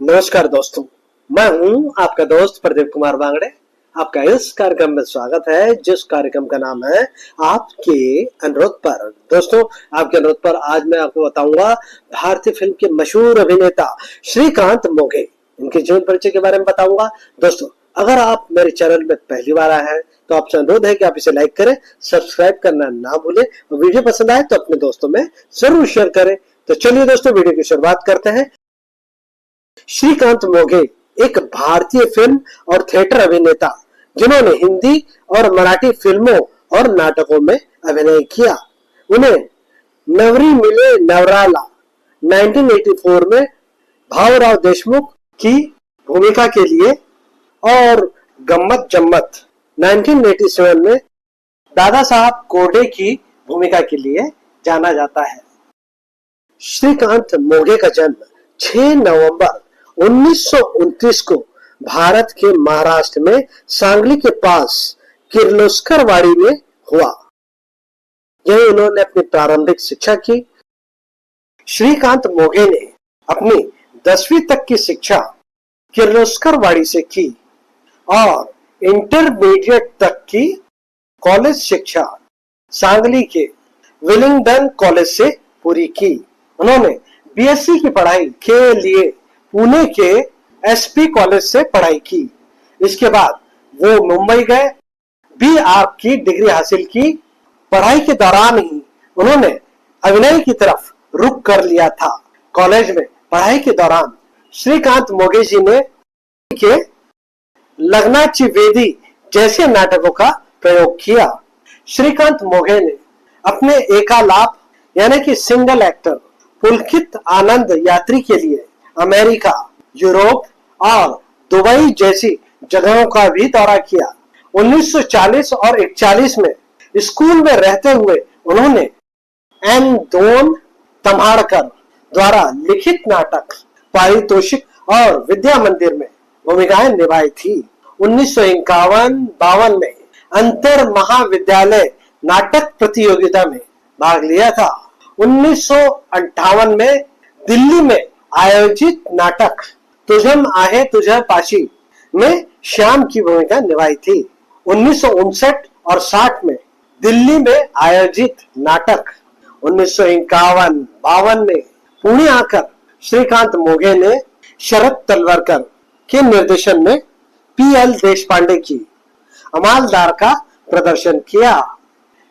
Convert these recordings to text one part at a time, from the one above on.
नमस्कार दोस्तों, मैं हूं आपका दोस्त प्रदीप कुमार बांगड़े। आपका इस कार्यक्रम में स्वागत है, जिस कार्यक्रम का नाम है आपके अनुरोध पर। दोस्तों, आपके अनुरोध पर आज मैं आपको बताऊंगा भारतीय फिल्म के मशहूर अभिनेता श्रीकांत मोघे, इनके जीवन परिचय के बारे में बताऊंगा। दोस्तों, अगर आप मेरे चैनल में पहली बार आए हैं तो आपसे अनुरोध है कि आप इसे लाइक करें, सब्सक्राइब करना ना भूलें और वीडियो पसंद आए तो अपने दोस्तों में जरूर शेयर करें। तो चलिए दोस्तों, वीडियो की शुरुआत करते हैं। श्रीकांत मोघे एक भारतीय फिल्म और थिएटर अभिनेता, जिन्होंने हिंदी और मराठी फिल्मों और नाटकों में अभिनय किया। उन्हें नवरी मिले नवराला 1984 में भावराव देशमुख की भूमिका के लिए और गम्मत जम्मत 1987 में दादा साहब कोडे की भूमिका के लिए जाना जाता है। श्रीकांत मोघे का जन्म 6 नवंबर 1929 को भारत के महाराष्ट्र में सांगली के पास किर्लोस्कर वाड़ी में हुआ। यही उन्होंने अपनी प्रारंभिक शिक्षा की। श्रीकांत मोघे ने अपनी 10वीं तक की शिक्षा किर्लोस्कर वाड़ी से की और इंटरमीडिएट तक की कॉलेज शिक्षा सांगली के विलिंगडन कॉलेज से पूरी की। उन्होंने बीएससी की पढ़ाई के लिए पुणे के एसपी कॉलेज से पढ़ाई की। इसके बाद वो मुंबई गए, बीआर्क की डिग्री हासिल की। पढ़ाई के दौरान ही उन्होंने अभिनय की तरफ रुख कर लिया था। कॉलेज में पढ़ाई के दौरान श्रीकांत मोघे जी ने के लग्नाची वेदी जैसे नाटकों का प्रयोग किया। श्रीकांत मोघे ने अपने एकालाप यानी कि सिंगल एक्टर पुलकित आनंद यात्री के लिए अमेरिका, यूरोप और दुबई जैसी जगहों का भी दौरा किया। 1940 और 41 में स्कूल में रहते हुए उन्होंने एन दोन तम्हाड़कर द्वारा लिखित नाटक पारितोषिक और विद्या मंदिर में भूमिकाएं निभाई थी। 1951-52 में अंतर महाविद्यालय नाटक प्रतियोगिता में भाग लिया था। 1958 में दिल्ली में आयोजित नाटक तुझम आहे तुझा पाशी में श्याम की भूमिका निभाई थी। 1959 और 60 में दिल्ली में आयोजित नाटक 1951-52 में पुणे आकर श्रीकांत मोघे ने शरद तलवरकर के निर्देशन में पीएल देशपांडे की अमालदार का प्रदर्शन किया।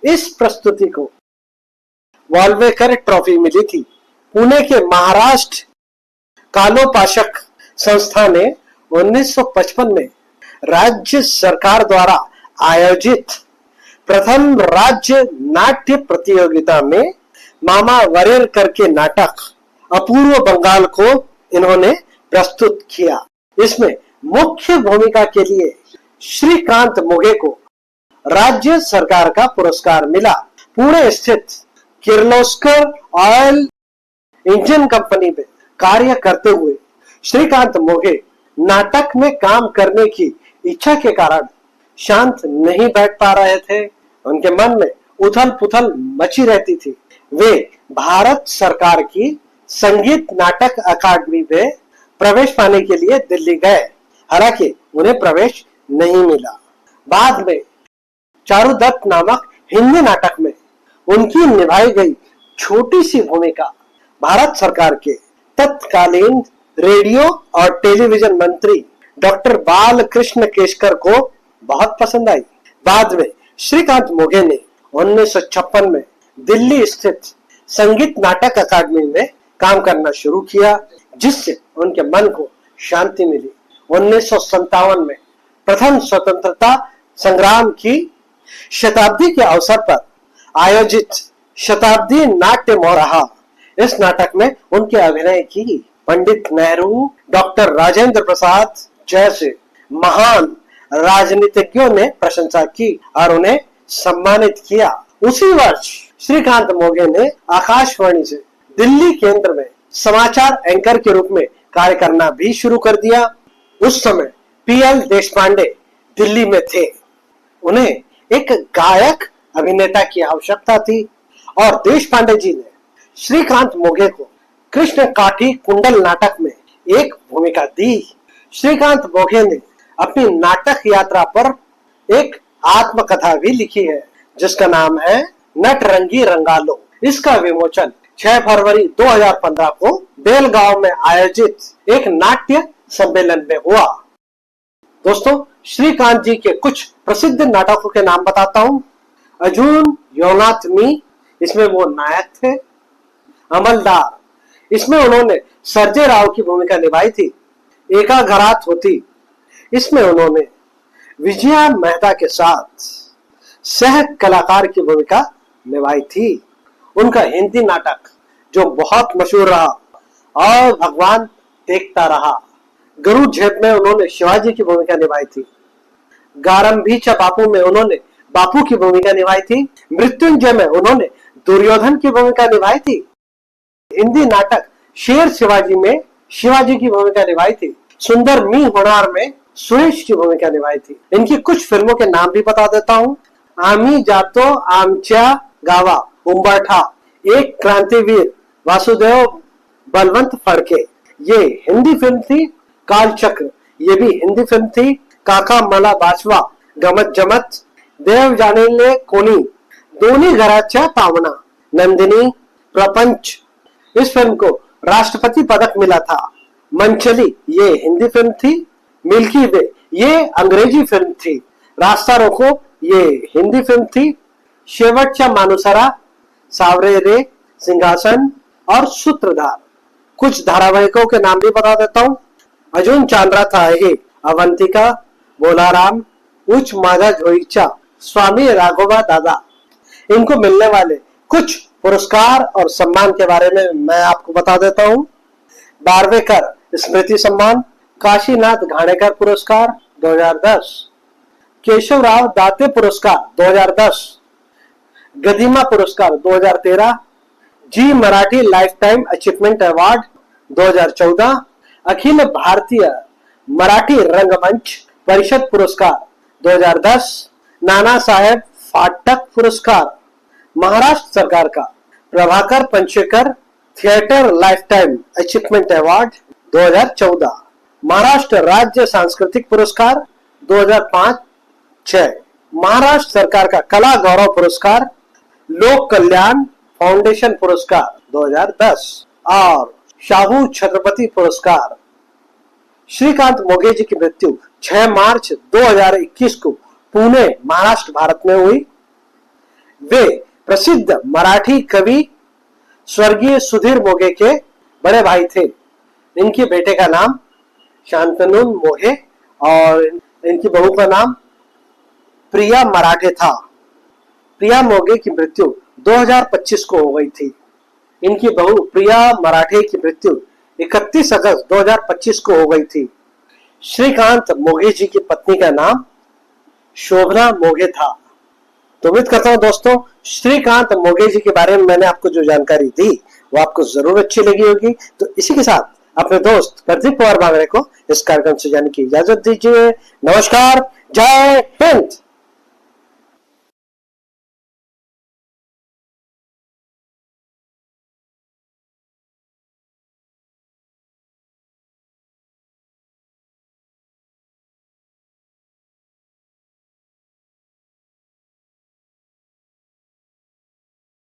इस प्रस्तुति को वाल्वेकर ट्रॉफी मिली थी। पुणे के महाराष्ट्र कालोपाशक संस्था ने 1955 में राज्य सरकार द्वारा आयोजित प्रथम राज्य नाट्य प्रतियोगिता में मामा वरेरकर के नाटक अपूर्व बंगाल को इन्होंने प्रस्तुत किया। इसमें मुख्य भूमिका के लिए श्रीकांत मोघे को राज्य सरकार का पुरस्कार मिला। पुणे स्थित किर्लोस्कर ऑयल इंजन कंपनी में कार्य करते हुए श्रीकांत मोघे नाटक में काम करने की इच्छा के कारण शांत नहीं बैठ पा रहे थे। उनके मन में उथल पुथल मची रहती थी। वे भारत सरकार की संगीत नाटक अकादमी में प्रवेश पाने के लिए दिल्ली गए, हालांकि उन्हें प्रवेश नहीं मिला। बाद में चारुदत्त नामक हिंदी नाटक में उनकी निभाई गई छोटी सी भूमिका भारत सरकार के तत्कालीन रेडियो और टेलीविजन मंत्री डॉक्टर बालकृष्ण केशकर को बहुत पसंद आई। बाद में श्रीकांत मोघे ने 1956 में दिल्ली स्थित संगीत नाटक अकादमी में काम करना शुरू किया, जिससे उनके मन को शांति मिली। 1957 में प्रथम स्वतंत्रता संग्राम की शताब्दी के अवसर पर आयोजित शताब्दी नाट्य महोत्सव, इस नाटक में उनके अभिनय की पंडित नेहरू, डॉक्टर राजेंद्र प्रसाद जैसे महान राजनीतिज्ञों ने प्रशंसा की और उन्हें सम्मानित किया। उसी वर्ष श्रीकांत मोघे ने आकाशवाणी से दिल्ली केंद्र में समाचार एंकर के रूप में कार्य करना भी शुरू कर दिया। उस समय पीएल देशपांडे दिल्ली में थे। उन्हें एक गायक अभिनेता की आवश्यकता थी और देशपांडे जी ने श्रीकांत मोघे को कृष्ण काठी कुंडल नाटक में एक भूमिका भूमिका दी। श्रीकांत मोघे ने अपनी नाटक यात्रा पर एक आत्मकथा भी लिखी है जिसका नाम है नटरंगी रंगालो। इसका विमोचन 6 फरवरी 2015 को बेलगांव में आयोजित एक नाट्य सम्मेलन में हुआ। दोस्तों, श्रीकांत जी के कुछ प्रसिद्ध नाटकों के नाम बताता हूं। अर्जुन योनात्मी, इसमें वो नायक थे। अमलदार, इसमें उन्होंने सर्जे राव की भूमिका निभाई थी। एका घरात होती, इसमें उन्होंने विजया मेहता के साथ सह कलाकार की भूमिका निभाई थी। उनका हिंदी नाटक जो बहुत मशहूर रहा और भगवान देखता रहा, गरुड़ झेप में उन्होंने शिवाजी की भूमिका निभाई थी। गारंभीचा बापू में उन्होंने बापू की भूमिका निभाई थी। मृत्युंजय में उन्होंने दुर्योधन की भूमिका निभाई थी। हिंदी नाटक शेर शिवाजी में शिवाजी की भूमिका निभाई थी। सुंदर मी होनार में सुरेश की भूमिका निभाई थी। इनकी कुछ फिल्मों के नाम भी बता देता हूँ। आमी जातो आमच्या गावा उंबरठा, एक क्रांतिवीर वासुदेव बलवंत फड़के, ये हिंदी फिल्म थी। कालचक्र, ये भी हिंदी फिल्म थी। काका मला बाचवा, गमत जमत, देव जाणिले कोणी, दोन्ही घराच्या पावना, नंदिनी, प्रपंच, इस फिल्म को राष्ट्रपति पदक मिला था। मंचली, ये हिंदी फिल्म थी। मिल्की वे, ये अंग्रेजी फिल्म थी। रास्ता रोको, ये हिंदी फिल्म थी। शेवटच्या मानुसरा, सावरे रे, सिंहासन और सूत्रधार। कुछ धारावाहिकों के नाम भी बता देता हूँ। अजून चांद्रा था हे, अवंतिका, बोलाराम, उच्च माझा झोईचा, स्वामी राघोबा दादा। इनको मिलने वाले कुछ पुरस्कार और सम्मान के बारे में मैं आपको बता देता हूँ। बारवेकर स्मृति सम्मान, काशीनाथ घाणेकर पुरस्कार 2010, केशवराव दाते पुरस्कार 2010, गदिमा पुरस्कार 2013, Zee Marathi life time achievement award 2014, Akhil Bharatiya Marathi रंगमंच परिषद पुरस्कार 2010, नाना साहेब फाटक पुरस्कार महाराष्ट्र सरकार का, Prabhakar Panchekar theatre life time achievement award 2014, Maharashtra राज्य सांस्कृतिक पुरस्कार 2005-6, महाराष्ट्र सरकार का कला गौरव पुरस्कार, लोक कल्याण फाउंडेशन पुरस्कार 2010 और शाहू छत्रपति पुरस्कार। श्रीकांत मोघे जी की मृत्यु 6 मार्च 2021 को पुणे, महाराष्ट्र, भारत में हुई। वे प्रसिद्ध मराठी कवि स्वर्गीय सुधीर मोघे के बड़े भाई थे। इनके बेटे का नाम शांतनु मोघे और इनकी बहू का नाम प्रिया मराठे था। प्रिया मोघे की मृत्यु 2025 को हो गई थी। इनकी बहू प्रिया मराठे की मृत्यु 31 अगस्त 2025 को हो गई थी। श्रीकांत मोघे जी की पत्नी का नाम शोभना मोघे था। तो उम्मीद करता हूँ दोस्तों, श्रीकांत मोघे जी के बारे में मैंने आपको जो जानकारी दी वो आपको जरूर अच्छी लगी होगी। तो इसी के साथ अपने दोस्त प्रदीप कुमार बांगड़े को इस कार्यक्रम से जाने की इजाजत दीजिए। नमस्कार, जय हिंद।